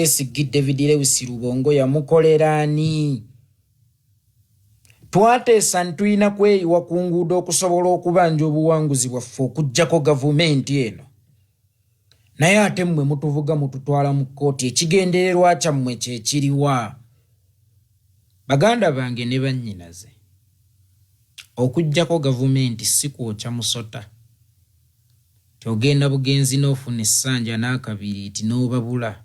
SG David Lewis Rubongo yamukolerani. Twateesa ntulina kweyiwa ku nguudo okusobola okubanja obuwanguzi bwaffe okuggyako gavumenti eno. Naye ate mmwe mutuvuga mututwala mu kkooti, ekigendererwa kyammwe kye kiriwa? Baganda bange ne bannyinaze, okuggyako gavumenti si kwokya musota. Kyogenda bugenzi n'ofuna essanja n'akabiriiti n'obabula.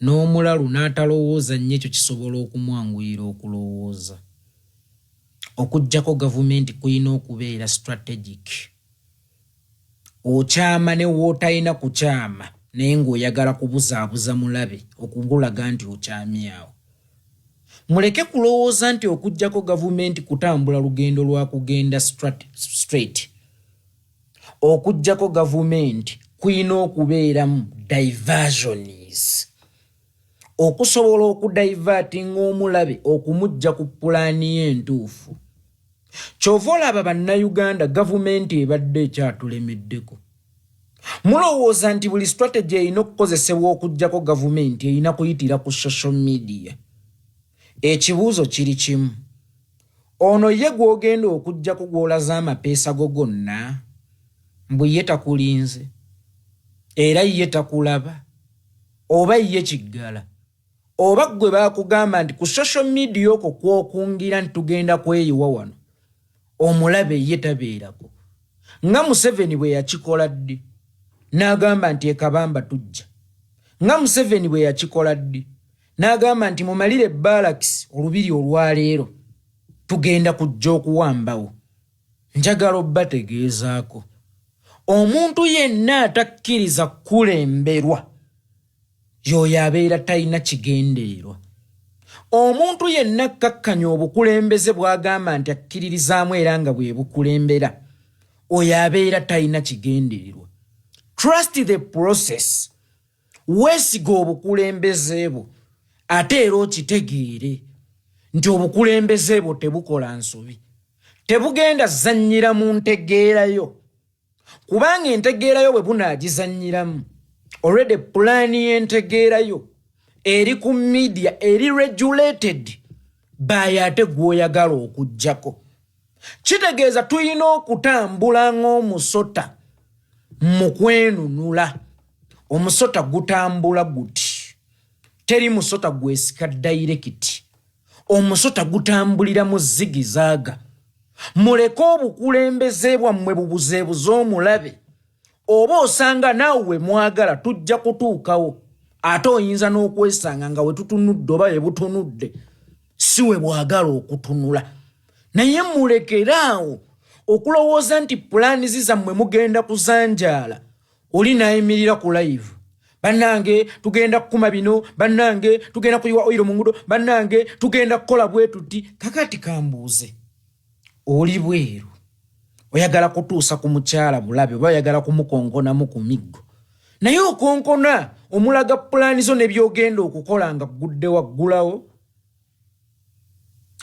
N'omulalu n'atalowooza nnyo ekyo kisobola okumwanguyira okulowooza. Okuggyako gavumenti kuyina okubeera strategic. Okyama ne wootalina kukyama naye ng'oyagala kubuzaabuza mulabe okugulaga nti okyamye awo. Muleke kulowooza nti okuggyako gavumenti kutambula lugendo lwa kugenda straight. Okuggyako gavumenti kuyina okubeeramu diversions. Okusobola okudivertinga omulabe okumujja ku pulaani y'entuufu. Kyova olaba bannayuganda gavumenti ebadde ekyatulemeddeko. Mulowooza nti buli strategy erina okukozesebwa okuggyako gavumenti erina kuyitira ku social media. Ekibuuzo kiri kimu. Ono ye gw'ogenda okuggyako gw'olaza amapeesa go gonna, mbu ye takulinze, era ye takulaba, oba ye kiggala, oba gwe baakugamba nti ku social media okwo kwokungira nti tugenda kweyiwa wano, omulabe ye tabeerako. Nga Museveni bwe yakikola ddi, n'agamba nti ekabamba tujja. Nga Museveni bwe yakikola ddi, n'agamba nti mumalire Barracks olubiri olwaleero, tugenda kujja okuwambawo. Njagala obbategeezaako. Omuntu yenna atakkiriza kulemberwa, y'oyo abeera talina kigendeerwa. Omuntu yenna akkakkanya obukulembeze bw'agamba nti akkiririzaamu era nga bwe bukulembera, oyo abeera talina kigendeerwa. Trust the process. Weesiga obukulembeze bwo, ate era okitegeere nti obukulembeze bwo tebukola nsobi. Tebugenda zannyira mu ntegeerayo. Kubanga entegeerayo bwe bunaagizannyiramu, already pulaani y'entegeerayo eri ku media eri regulated by ate gw'oyagala okuggyako. Kitegeeza tulina okutambula ng'omusota mu kwenunula. Omusota gutambula guti. Teri musota gwesika direct. Omusota gutambulira mu zigizaaga. Muleke obukulembeze bwammwe bubuzeebuze omulabe. Oba osanga naawe mwagala tujja kutuukawo, ate oyinza n'okwesanga nga we tutunudde oba ye butunudde, si we bwagala okutunula. Naye mulekeraawo okulowooza nti pulaani zammwe mugenda kuzanjaala. Oli nayimirira ku live, bannange tugenda kukuma bino, bannange tugenda kuyiwa oyiro mu nguudo, bannange tugenda kukola bwe tuti. Kakati kambuuze, oli bweru oyagala kutuusa ku mukyala bulabe oba oyagala kumukonkonamu ku miggo, naye okonkona omulaga pulaani zo ne byogenda okukola nga gudde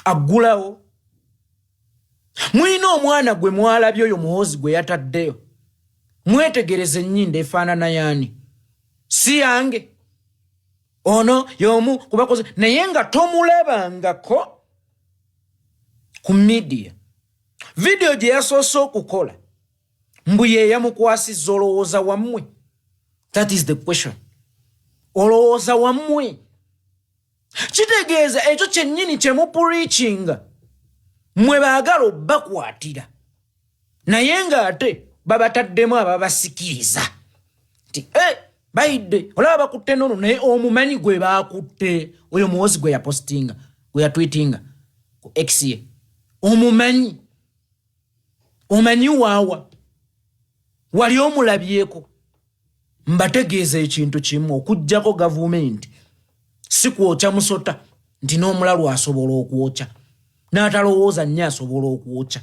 aggulawo. Mulina omwana gwe mwalabye oyo muhoozi gwe yataddeyo, mwetegereze ennyindo efaanana yaani, si yange ono y'omu kubakoze, naye nga tomulabangako ku media. Video gye yasoose okukola mbu ye yamukwasizza, olowooza wammwe? That is the question. Olowooza wammwe? Kitegeeza ekyo kyennyini kye mupreachinga mmwe baagala obbakwatira, naye ng'ate babataddemu ababasikiriza nti bayidde olaba bakutte nono, naye omumanyi gwe baakutte oyo muwozi gwe yapostinga, gwe yatwitinga ku X ye. Omumanyi waawa, wali omulabyeko. Mbategeeza ekintu kimu, okuggyako gavumenti si kwokya musota nti n'omulalu asobola okwokya, n'atalowooza nnyo asobola okwokya.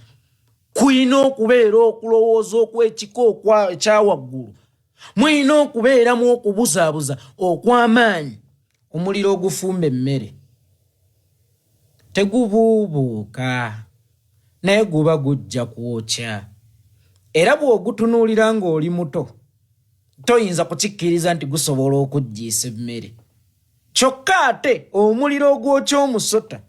Kuyina okubeera okulowooza okw'ekiko ekyawaggulu. Muyina okubeeramu okubuzaabuza okw'amaanyi. Omuliro ogufumba emmere tegubuubuuka, naye guba gujja kwokya. Era bw'ogutunuulira ng'oli muto, toyinza kukikkiriza nti gusobola okuggiisa emmere. Kyokka ate omuliro ogwokya omusota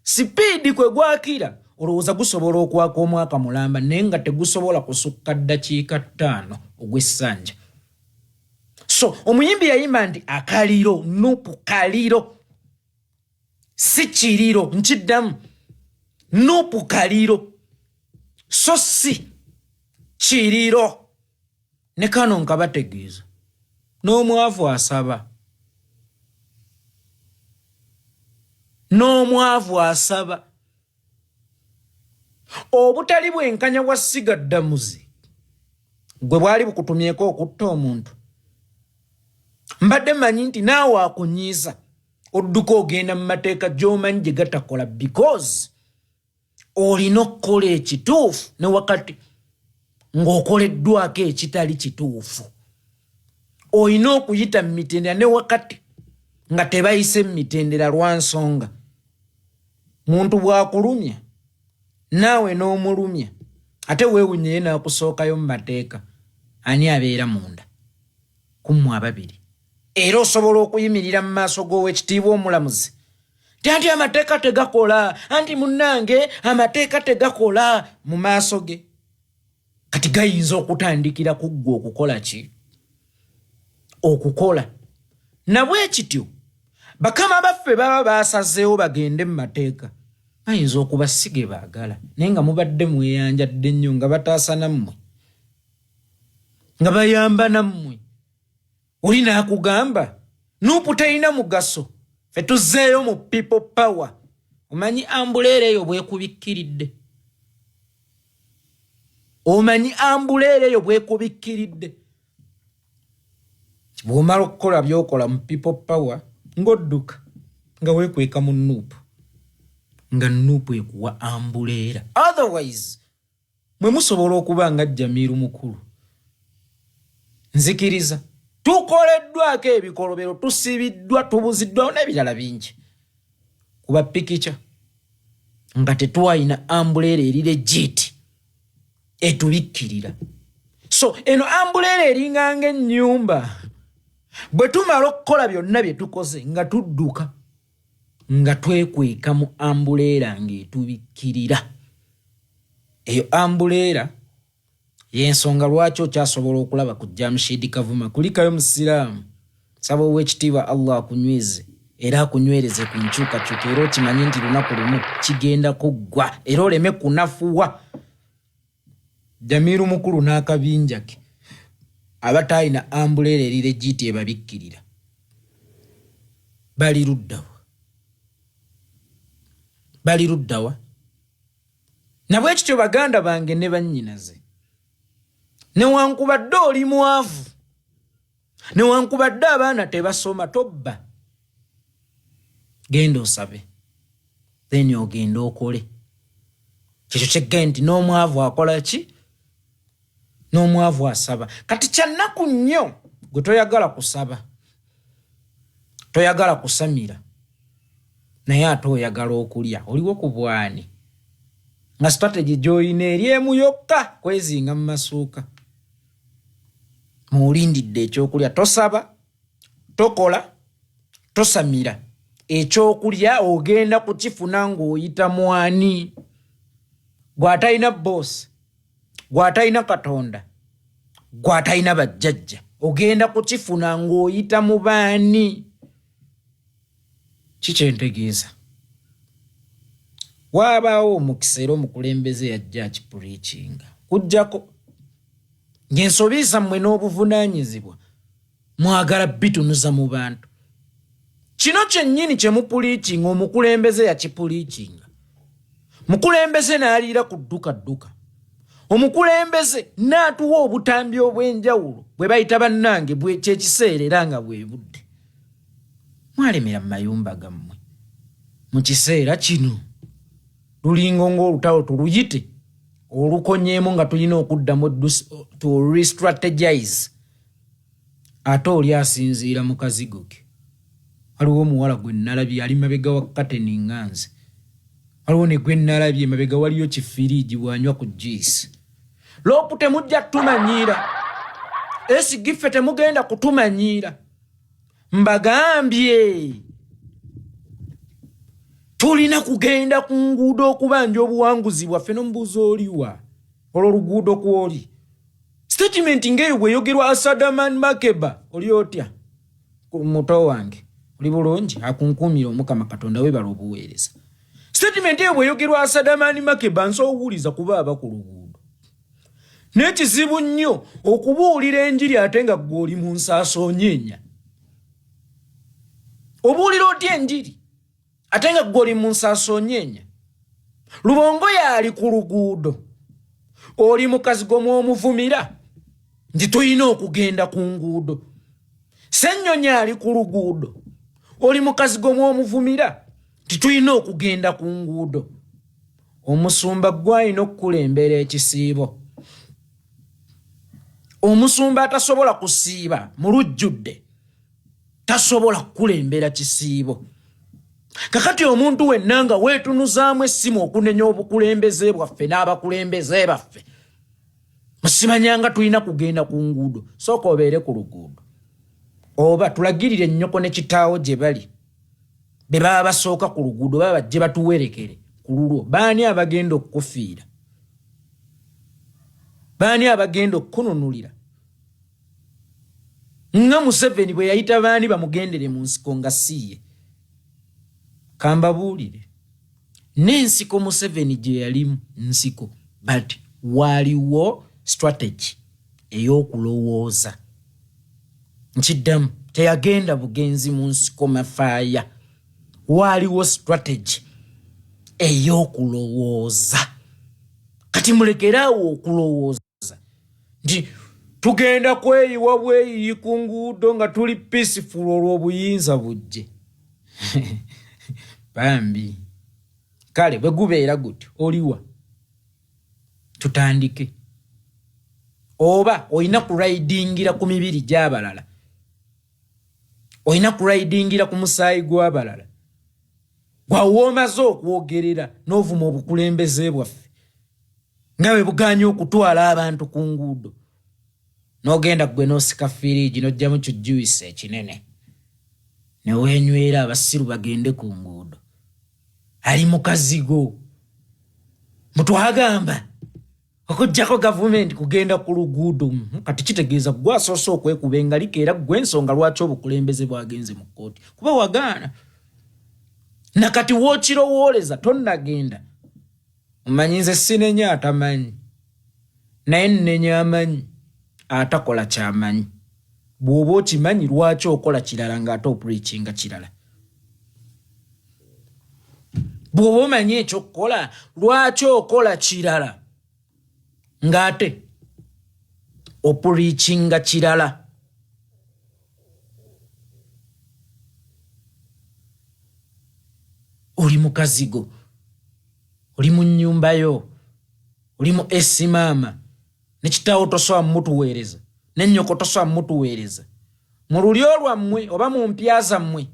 sipiidi kwe gwakira olowooza gusobola okwaka omwaka mulamba naye nga tegusobola kusukka ddakiika 5 ogw'essanja. So omuyimbi yayimba nti akaliro Nuupu kaliro, si kiriro, nkiddamu Nuupu kaliro so si kiriro. Ne kano nkabategeeza n'omwavu asaba, n'omwavu asaba. Obutali bwenkanya bwa sigaddamuzi gwe bwali bukutumyeko okutta omuntu, mbadde manyi nti naawe akunyiiza odduka ogenda mu mateeka gy'omanyi gye gatakola because olina okukola ekituufu ne wakati ng'okoleddwako ekitali kituufu. Olina okuyita mu mitendera ne wakati nga tebayise mu mitendera lwa nsonga. Muntu bw'akulumya naawe n'omulumya ate weewunyeyo n'akusookayo mu mateeka, ani abeera munda? Kummwe ababiri. Era osobola okuyimirira mu maaso g'owekitiibwa omulamuzi anti amateeka tegakola, anti munnange amateeka tegakola mu maaso ge. Kati gayinza okutandikira ku ggwe okukola ki? Okukola. Na bwe kityo bakama baffe baba basazeewo bagende mu mateeka, bayinza okuba si ge baagala naye nga mubadde mweyanjadde nnyo nga bataasa nammwe, nga bayamba nammwe. Oli naakugamba Nuupu talina mugaso, ffe tuzzeeyo mu people power. Omanyi ambuleera eyo bwekubikkiridde, omanyi ambuleera eyo bwekubikkiridde. Bw'omala okukola by'okola mu people power ng'odduka nga weekweka mu Nuupu, nga Nuupu ekuwa ambuleera. Otherwise mwe musobola okuba nga Jamiru mukulu. Nzikiriza tukoleddwako ebikolobero, tusibiddwa, tubuziddwawo n'ebirala bingi kuba pikica nga tetwalina ambuleera eri legit etubikkirira. So eno ambuleera eringanga ennyumba. Bwe tumala okukola byonna bye tukoze nga tudduka nga twekweka mu ambuleera ng'etubikkirira. Eyo ambuleera y'ensonga lwaki okyasobola okulaba ku Jamshid Kavuma kulikayo musiraamu. Saba ow'ekitiibwa Allah akunyweze era akunywereze ku nkyukakyuka, era okimanyi nti lunaku lumu kigenda kuggwa era oleme kunafuwa. Jamiru mukulu n'akabinja ke abataalina ambuleera eri legit ebabikkirira bali luddawa? Bali luddawa? Na bwe kityo baganda bange ne bannyinaze, newankubadde oli mwavu, newankubadde abaana tebasoma, tobba. Genda osabe then ogenda okole. Kikyo kyeggaye nti n'omwavu akola ki? N'omwavu asaba. Kati kyannaku nnyo gwe toyagala kusaba, toyagala kusamira, naye ate oyagala okulya. Oliwo ku bwani nga strategy gy'olina eri emu yokka, kwezinga mu masuuka. Muulindidde ekyokulya, tosaba, tokola, tosamira. Ekyokulya ogenda kukifuna ng'oyita mwani. Gwatalina boss, gwatalina Katonda, gwatalina bajjajja, ogenda kukifuna ng'oyita mu baani. Kikyentegeeza waabaawo omukisa era omukulembeze yajja akipuliikinga kujjako ng'ensobi zammwe n'obuvunaanyizibwa mwagala bitunuza mu bantu. Kino kyennyini kye mupuliikinga omukulembeze yakipuliikinga. Mukulembeze n'aliira ku dduka, omukulembeze n'atuwa obutambi obw'enjawulo bwe bayita bannange kyekiseera era nga bwe budde. Mwalemera mu mayumba gammwe mu kiseera kino. Lulingo ng'olutalo tuluyite olukonyeemu nga tulina okuddamu to re-strategize. Ate oli asinziira mu kazigo ke. Waliwo omuwala gwe nnalabye ali mabega wa kateni nganze. Waliwo ne gwe nnalabye mabega waliyo kifiriigi bw'anywa ku juice. Loopu temujja tumanyiira Esigiffe temugenda kutumanyira. Mbagambye tulina kugenda ku nguudo okubanja obuwanguzi bwaffe n'omubuuza oliwa olwo luguudo kwoli. Statement ng'eyo bweyogerwa Asadaman Makeba oli otya ku muto wange oli bulungi akunkumira Omukama Katonda webala obuweereza. Statement eyo bweyogerwa Asadaman Makeba nsowuliza kuba aba ku luguudo. N'ekizibu nnyo okubuulira enjiri ate nga ggwe oli mu nsaaso nyeenya. Obuulira otya enjiri ate nga ggwe oli mu nsaaso nyeenya. Lubongo yali ku luguudo oli mukazi gw'omuvumira nti tulina okugenda ku nguudo. Ssennyonyi ali ku luguudo oli mukazi gw'omuvumira nti tulina okugenda ku nguudo. Omusumba gw'alina okukulembera ekisiibo. Omusumba atasobola kusiiba mu lujjudde tasobola kukulembera kisiibo. Kakati omuntu wenna nga weetunuzaamu essimu okunenya obukulembeze bwaffe n'abakulembeze baffe, musimanyanga tulina kugenda ku nguudo. Sooka obeere ku luguudo oba tulagirire ennyoko ne kitaawo gye bali be baba basooka ku luguudo baba bajje batuwerekere ku lulwo. Baani abagenda okukufiira? Baani abagenda okukununulira? Nga Museveni bwe yayita baani bamugendere mu nsiko nga siye. Kambabuulire n'ensiko Museveni gye yalimu nsiko, but waliwo strategy ey'okulowooza. Nkiddamu teyagenda bugenzi mu nsiko mafaaya. Waliwo strategy ey'okulowooza. Kati mulekeraawo okulowooza nti tugenda kweyiwa bweyiyi ku nguudo nga tuli peaceful olw'obuyinza bujje. Bambi kale bwe gubeera gutyo oliwa? Tutandike. Oba olina kuraidingira ku mibiri gy'abalala, olina kuraidingira ku musaayi gw'abalala, gwawoomaze okwogerera n'ovuma obukulembeze bwaffe nga bwe buganya okutwala abantu ku nguudo, n'ogenda gwe n'osika firiigi n'ojjamu kijjuisi ekinene ne weenywera abasiru bagende ku nguudo. Ali mu kazigo. Mutwagamba okujjako gavumenti kugenda ku luguudo. Kati kitegeeza gwe asoose okwekuba engalika era gwe ensonga lwaki obukulembeze bwagenze mu kkooti kuba wagaana. Nakati wookirowooleza tonnagenda. Omanyi nze sinenya atamanyi naye nnenya amanyi atakola ky'amanyi. Bw'oba okimanyi lwaki okola kirala ng'ate opuliikinga kirala? Bw'oba omanyi ekyokukola lwaki okola kirala ng'ate opuliikinga kirala? Oli mu kazigo, oli mu nnyumba yo, oli mu esimaama, ne kitaawo tosobola mutuweereza, ne nnyoko tosobola mutuweereza. Mu lulyo lwammwe oba mu mpya zammwe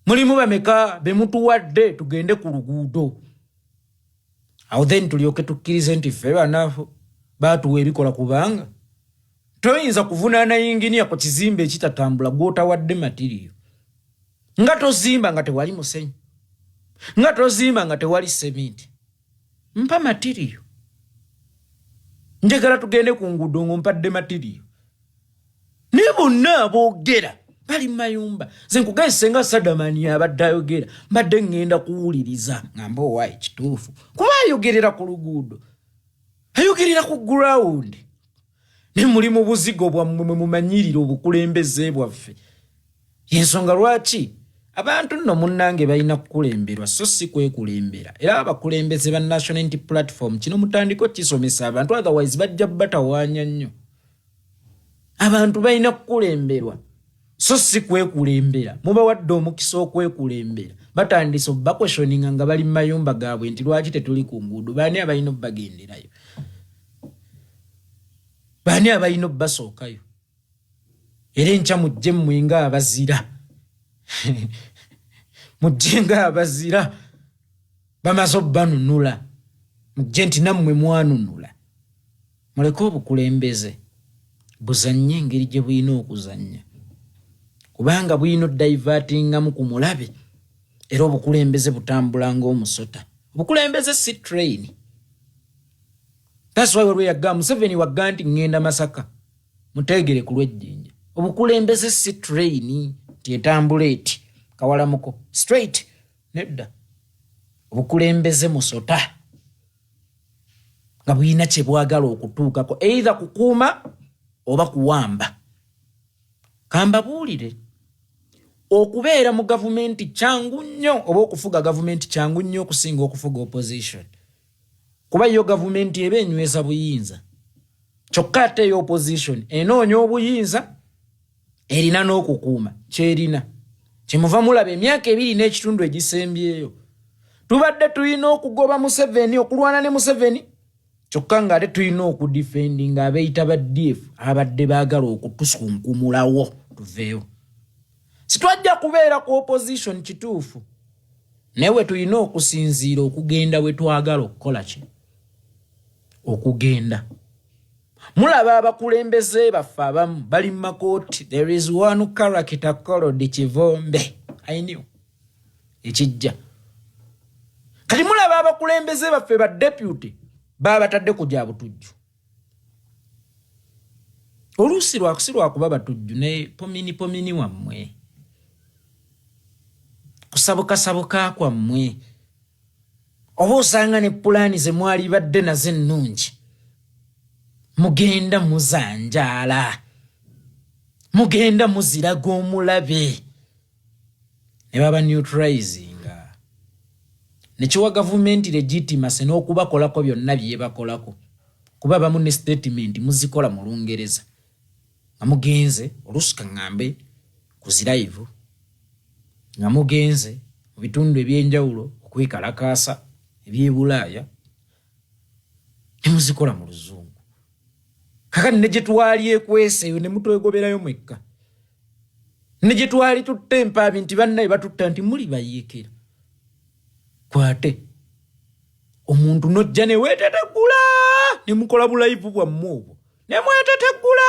mulimu bameka be mutuwadde tugende ku luguudo? Awo then tulyoke tukkirize nti ffe banafu baatuwa ebikola, kubanga toyinza kuvunaana yinginiya ku kizimbe ekitatambula gw'otawadde matiriyo. Nga tozimba nga tewali musenyu, nga tozimba nga tewali seminti. Mpa matiriyo. Njagala tugende ku nguudo ng'ompadde matiriyo. Ne bonna aboogera bali mu mayumba. Nze nkugeze nga Sadamani abadde ayogera mbadde ngenda kuwuliriza ngamba owaayi kituufu, kuba ayogerera ku luguudo, ayogerera ku ground. Ne muli mu buzigo bwammwe mwe mumanyirira obukulembeze bwaffe. Yensonga lwaki abantu nno munnange balina kukulemberwa so si kwekulembera. Era abakulembeze ba National Unity Platform kino mutandiko kisomesa abantu, otherwise bajja batawaanya nnyo. Abantu balina kukulemberwa so si kwekulembera. Mubawadde omukisa okwekulembera, batandise obbakweshoninga nga bali mu mayumba gaabwe nti lwaki tetuli ku nguudo. Baani abalina obbagenderayo? Baani abalina obbasookayo? Era enkya mujje mmwe nga abazira. Mujje nga abazira bamaze obbanunula, mujje nti nammwe mwanunula. Muleke obukulembeze buzannye engeri gye bulina okuzannya kubanga bulina oddivatingamu ku mulabe era obukulembeze butambula ng'omusota. Obukulembeze si train. That's why weyagamba Museveni wagga nti ngenda Masaka muteegere ku lw'ejjinja. Obukulembeze si train tietambula eti kawalamuko straight nedda. Obukulembeze musota nga bulina kye bwagala okutuukako either kukuuma oba kuwamba. Kambabuulire okubeera mu gavumenti kyangu nnyo oba okufuga gavumenti kyangu nnyo okusinga okufuga opposition. Kuba yo gavumenti eba enyweza buyinza kyokka ate yo opposition enoonya obuyinza erina n'okukuuma kyerina. Kyemuva mulaba emyaka 2 n'ekitundu egisembyeyo tubadde tulina okugoba Museveni okulwana ne Museveni kyokka nga ate tulina okudifendinga abeeyita ba DF abadde baagala okutusunkumulawo tuveewo. Sitwajja kubeera ku opposition kituufu newe tulina okusinziira okugenda we twagala okukola ki okugenda. Mulaba abakulembeze baffe abamu bali mu makooti. There is one character called Kivombe. I knew ekijja kati mulaba abakulembeze baffe ba deputy babatadde ku gya butujju. Oluusi lwakusirwa kuba batujju ne pomini wammwe kusabukasabuka kwammwe oba osanga ne pulaani ze mwali badde nazo ennungi mugenda muzanjaala mugenda muziraga omulabe ne baba neutralizinga nekiwa gavumenti legitimacy n'okubakolako byonna byebakolako kuba bamu ne statement muzikola mu Lungereza nga mugenze oluusi kaŋŋambe ku ziraivu nga mugenze mu bitundu ebyenjawulo okwekalakaasa ebyebulaaya ne muzikola mu Luzungu. Kakati ne gye twali ekwese eyo ne mutwegoberayo mwekka ne gye twali tutta empaabi nti bannaye batutta nti muli bayeekera kwate omuntu nojja ne weetetegula ne mukola bulayivu bwammwe obwo ne mwetetegula.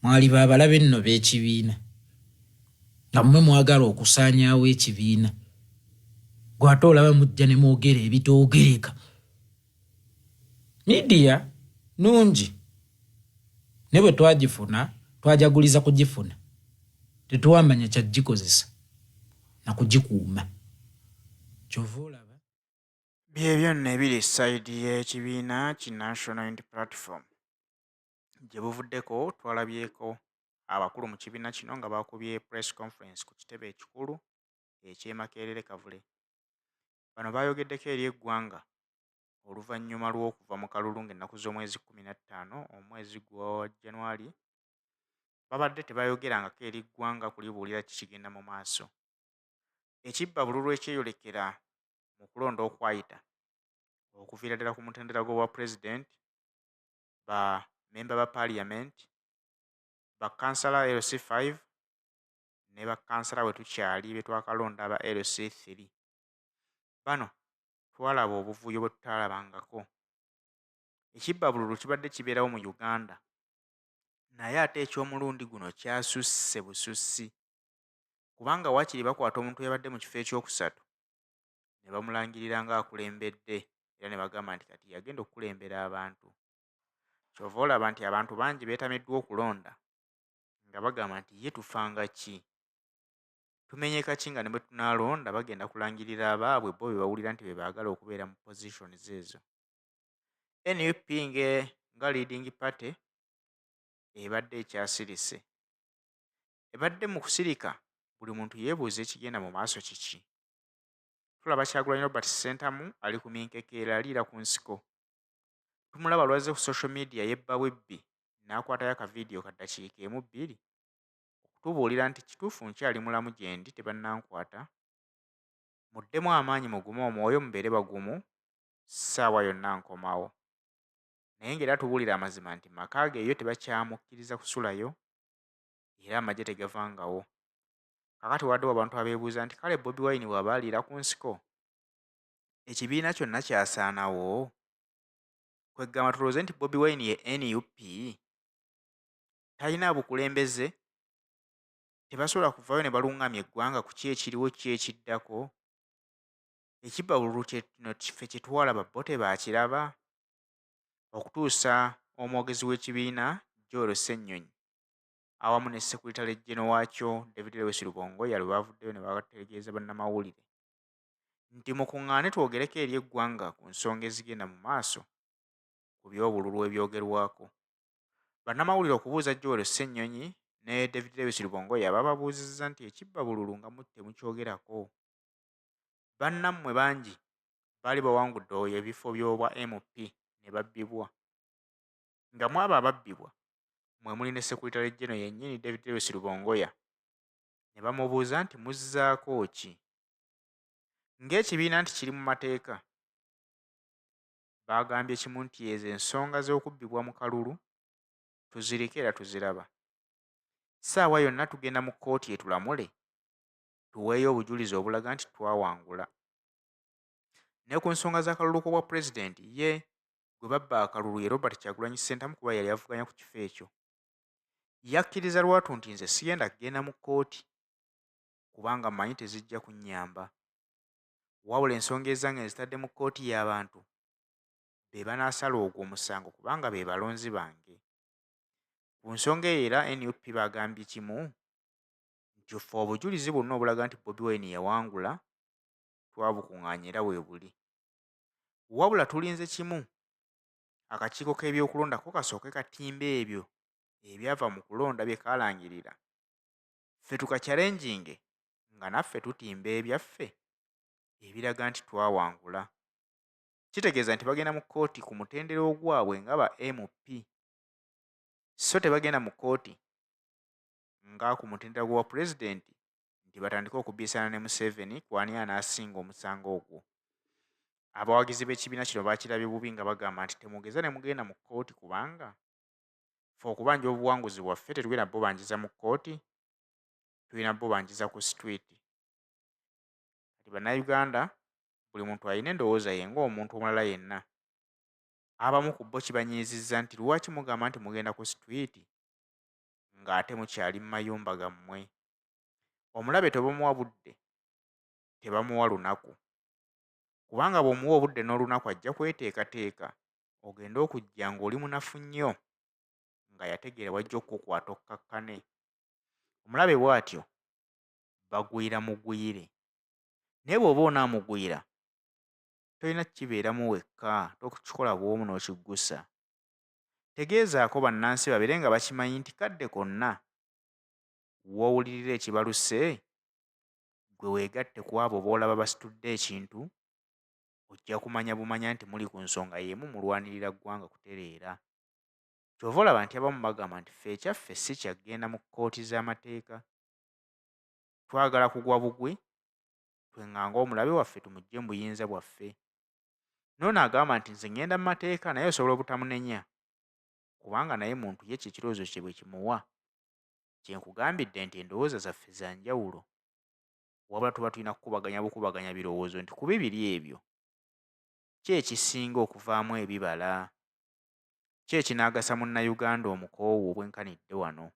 Mwali babalabe nno b'ekibiina nga mmwe mwagala okusaanyaawo ekibiina gwate olaba mujja ne mwogera ebitoogereka. Media nungi ne bwe twagifuna twajaguliza kugifuna tetuwamanya kyagikozesa na kugikuuma. Kyova olaba byebyo nno ebiri sayidi y'ekibiina ki National Unity Platform gye buvuddeko. Twalabyeko abakulu mu kibiina kino nga bakubye press conference ku kitebe ekikulu eky'e Makerere Kavule. Bano bayogeddeko eri eggwanga oluvannyuma lw'okuva mu kalulu ng'ennaku z'omwezi 15 omwezi gwa January babadde tebayogerangako eri ggwanga kulibuulira kikigenda mu maaso. Ekibba bululu ekyeyolekera mu kulonda okwayita okuviira ddala ku mutendera gw'obwa president, ba memba ba parliament, ba kansala LC5 ne ba kansala wetukyali betwakalonda aba LC3. Bano twalaba obuvuyo bwe tutaalabangako. Ekibba bululu kibadde kibeerawo mu Uganda naye ate eky'omulundi guno kyasusse busussi kubanga waakiri bakwata omuntu yabadde mu kifo ekyokusatu ne bamulangirira ng'akulembedde era ne bagamba nti kati yagenda okukulembera abantu. Kyova olaba nti abantu bangi beetamiddwa okulonda nga bagamba nti ye tufanga ki, tumenyeka ki nga ne bwe tunaalonda bagenda kulangirira abaabwe bo be bawulira nti be baagala okubeera mu positions ezo. NUP nga leading party ebadde ekyasirise, ebadde mu kusirika buli muntu yeebuuza ekigenda mu maaso kiki. Tulaba Kyagulanyi Robert Ssentamu ali ku minkekeera aliira ku nsiko. Tumulaba lwaze ku social media yebba webbi n'akwatayo akavidiyo ka ddakiika 1-2 okutubuulira nti kituufu nkyali mulamu gye ndi tebannankwata, muddemu amaanyi mugume omwoyo mubeere bagumu ssaawa yonna nkomawo. Naye ng'era tubuulira amazima nti maka ge eyo tebakyamukkiriza kusulayo era amagye tegavangawo. Kakati waddewo abantu abeebuuza nti kale Bobi Wine bw'aba aliira ku nsiko ekibiina kyonna kyasaanawo? Kweggamba tulowooze nti Bobi Wine ye NUP talina bukulembeze, tebasobola kuvaayo ne baluŋŋamya eggwanga ku ki ekiriwo ki ekiddako. Ekibba bululu kino ffe kye twalaba bo tebaakiraba, okutuusa omwogezi w'ekibiina Joel Ssennyonyi awamu ne Secretary General waakyo David Lewis Rubongoya lwe bavuddeyo ne bategeeza bannamawulire nti mukuŋŋaane twogereko eri eggwanga ku nsonga ezigenda mu maaso ku by'obululu ebyogerwako. Bannamawulire okubuuza Joel Ssennyonyi ne David Lewis Rubongoya bababuuzizza nti ekibba bululu nga temukyogerako. Bannammwe bangi baali bawangudde ebifo by'obwa MP ne babbibwa. Nga mu abo ababbibwa mwe muli ne Secretary General yennyini David Lewis Rubongoya. Ne bamubuuza nti muzzaako ki? Ng'ekibiina nti kiri mu mateeka, baagambye kimu nti ezo ensonga z'okubbibwa mu kalulu tuzirike era tuziraba. Ssaawa yonna tugenda mu kkooti etulamule tuweeyo obujulizi obulaga nti twawangula. Ne ku nsonga z'akalulu k'obwa pulezidenti ye gwe babba akalulu ye Robert Kyagulanyi Ssentamu kuba yali avuganya ku kifo ekyo. Yakkiriza lwatu nti nze sigenda kugenda mu kkooti kubanga mmanyi tezijja kunnyamba. Wabula ensonga ezange nzitadde mu kkooti y'abantu be banaasala ogwo omusango kubanga be balonzi bange. Ku nsonga eyo era NUP bagambye kimu nti ffe obujulizi bwonna obulaga nti Bobi Wine yawangula twabukuŋŋaanya era bwe buli. Wabula tulinze kimu akakiiko k'ebyokulonda ko kasooke katimba ebyo ebyava mu kulonda bye kaalangirira, ffe tukakyalenjinge nga naffe tutimba ebyaffe ebiraga nti twawangula. Kitegeeza nti bagenda mu kkooti ku mutendera ogwabwe nga ba MP, so tebagenda mu kkooti nga ku mutendera gwa pulezidenti nti batandike okubbiisana ne Museveni ku ani anaasinga omusango ogwo. Abawagizi b'ekibiina kino baakirabye bubi nga bagamba nti temugeza ne mugenda mu kkooti kubanga ffe okubanja obuwanguzi bwaffe tetulina bo banjiza mu kkooti, tulina bo banjiza ku sitwiti. Kati bannayuganda buli muntu alina endowooza ye ng'omuntu omulala yenna. Abamu ku bo kibanyiizizza nti lwaki mugamba nti mugenda ku sitwiti ng'ate mukyali mu mayumba gammwe. Omulabe tebamuwa budde, tebamuwa lunaku. Kubanga bw'omuwa obudde n'olunaku ajja kweteekateeka ogende okujja ng'oli munafu nnyo nga yategeera wajja okukukwata okkakkane. Omulabe bw'atyo bagwira mugwire. Naye bw'oba onaamugwira tolina kibeeramu wekka, tokikola bw'omu n'okiggusa. Tegeezaako bannansi babire nga bakimanyi nti kadde konna w'owulirira ekibaluse, gwe weegatte ku abo b'olaba basitudde ekintu, ojja kumanya bumanya nti muli ku nsonga y'emu mulwanirira ggwanga kutereera. Kyova olaba nti abamu bagamba nti ffe ekyaffe si kyagenda mu kkooti z'amateeka. Twagala kugwa bugwi, tweŋŋanga omulabe waffe tumuggye mu buyinza bwaffe. N'ono agamba nti nze ŋŋenda mu mateeka naye osobola obutamunenya kubanga naye muntu ye kyekirowoozo kye bwe kimuwa. Kye nkugambidde nti endowooza zaffe za njawulo. Wabula tuba tulina kukubaganya birowoozo nti ku bibiri ebyo ki ekisinga okuvaamu ebibala? Ki ekinaagasa munnayuganda omukoowu obwenkanidde wano?